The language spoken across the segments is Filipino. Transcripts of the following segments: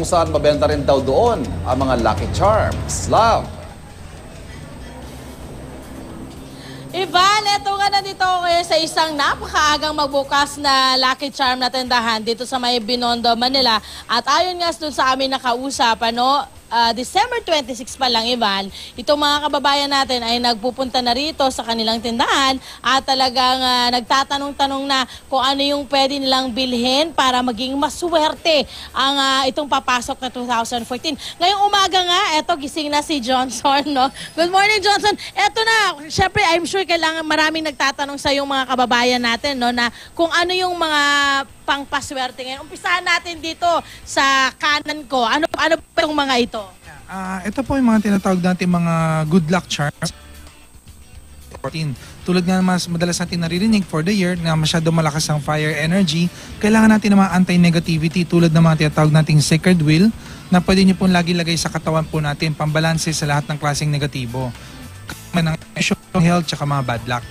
kung saan mabenta rin daw doon ang mga Lucky Charms. Love. Ivan, eto nga na dito ngayon sa isang napakaagang magbukas na Lucky Charm na tindahan dito sa may Binondo, Manila. At ayon nga doon sa amin nakausap, December 26 pa lang, Ivan, itong mga kababayan natin ay nagpupunta na rito sa kanilang tindahan at talagang nagtatanong-tanong na kung ano yung pwede nilang bilhin para maging maswerte ang itong papasok na 2014. Ngayong umaga nga, eto gising na si Johnson, no? Good morning, Johnson. Eto na, syempre, I'm sure kailangan maraming nagtatanong sa yung mga kababayan natin, no, na kung ano yung mga pangpaswerte ngayon. Umpisahan natin dito sa kanan ko. Ano pa yung mga ito? Ito po yung mga tinatawag natin mga good luck charms. Tulad nga mas madalas natin naririnig for the year na masyado malakas ang fire energy, kailangan natin ng mga anti-negativity tulad ng mga tinatawag nating sacred wheel na pwede nyo pong lagi lagay sa katawan po natin pambalanse sa lahat ng klaseng negatibo. Ng health tsaka mga bad luck.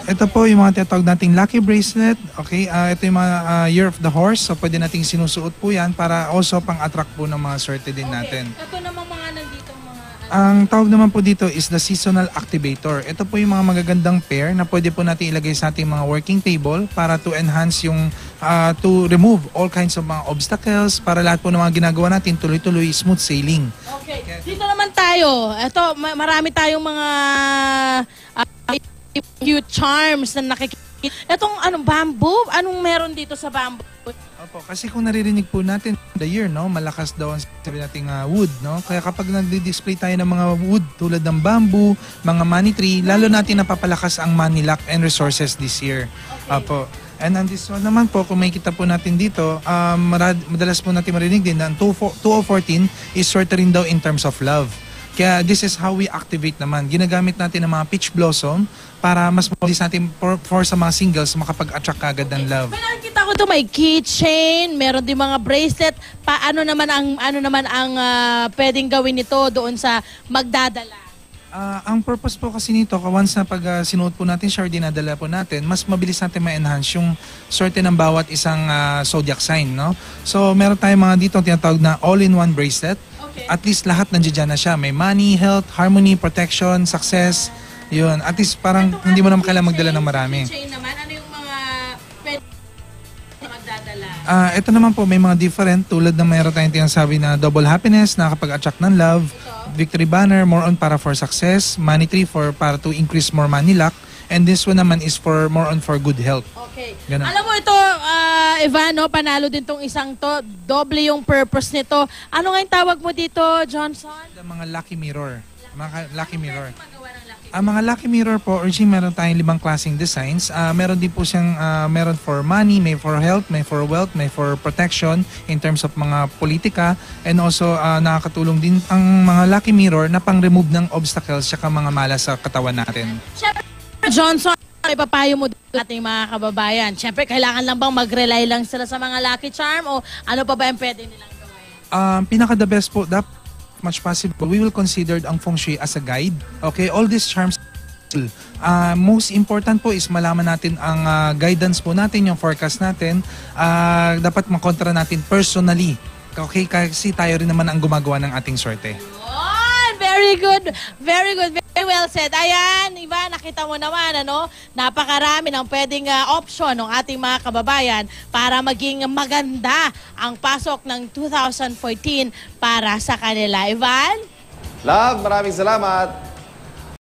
Ito po yung mga tinatawag nating lucky bracelet. Okay, ito yung mga year of the horse. So pwede nating sinusuot po yan para also pang-attract po ng mga swerte din natin. Ito namang mga nandito mga... Ang tawag naman po dito is the seasonal activator. Ito po yung mga magagandang pair na pwede po natin ilagay sa ating mga working table para to enhance yung, to remove all kinds of mga obstacles para lahat po ng mga ginagawa natin tuloy-tuloy smooth sailing. Okay, dito naman tayo. Ito, marami tayong mga cute charms na nakikita. Itong bamboo? Anong meron dito sa bamboo? Opo, kasi kung naririnig po natin the year, no, malakas daw ang sabi nating wood, no? Kaya kapag nagdi-display tayo ng mga wood tulad ng bamboo, mga money tree, lalo natin napapalakas ang money luck and resources this year. Okay. Opo. And on this one naman po, kung makikita po natin dito, madalas po natin marinig din na 2014 is short rin daw in terms of love. Kaya this is how we activate naman. Ginagamit natin ng mga peach blossom para mas mabilis natin for sa mga singles makapag-attract agad ng love. Pero nakikita ko ito may keychain, meron din mga bracelet. Paano naman ang pwedeng gawin nito doon sa magdadala? Ang purpose po kasi nito, once na pag sinuot po natin siya or dinadala po natin, mas mabilis natin ma-enhance yung swerte ng bawat isang zodiac sign, no? So meron tayong mga dito tinatawag na all-in-one bracelet. At least lahat nandiyan na siya. May money, health, harmony, protection, success. Yun. At least parang hindi mo naman kailangan magdala ng marami. Keychain naman, ano yung mga pwede magdadala? Ito naman po, may mga different. Tulad ng mayroon tayong tinasabi na double happiness, nakakapag-attract ng love. Victory banner, more on para for success. Money tree para to increase more money luck. And this one naman is more on for good health. Okay. Ganun. Alam mo ito, Ivan, no, panalo din tong isang to. Doble yung purpose nito. Ano nga yung tawag mo dito, Johnson? Mga lucky mirror. Mga lucky mirror. Magawa ng lucky. Ang mga lucky mirror po, originally meron tayong 5 klaseng designs. Meron din po siyang, meron for money, may for health, may for wealth, may for protection in terms of mga politika. And also, nakakatulong din ang mga lucky mirror na pang-remove ng obstacles at mga malas sa katawan natin. Johnson, may papayo mo ating mga kababayan. Siyempre, kailangan lang bang mag-rely lang sila sa mga lucky charm o ano pa ba yung pwede nilang gawin? Pinaka-the best po, much possible, we will consider ang feng shui as a guide. Okay, all these charms, most important po is malaman natin ang guidance po natin, yung forecast natin. Dapat makontra natin personally. Okay, kasi tayo rin naman ang gumagawa ng ating swerte. Very good. Very good. Very well said. Ayan, Ivan, nakita mo naman, napakarami ng pwedeng option ng ating mga kababayan para maging maganda ang pasok ng 2014 para sa kanila. Ivan? Love, maraming salamat.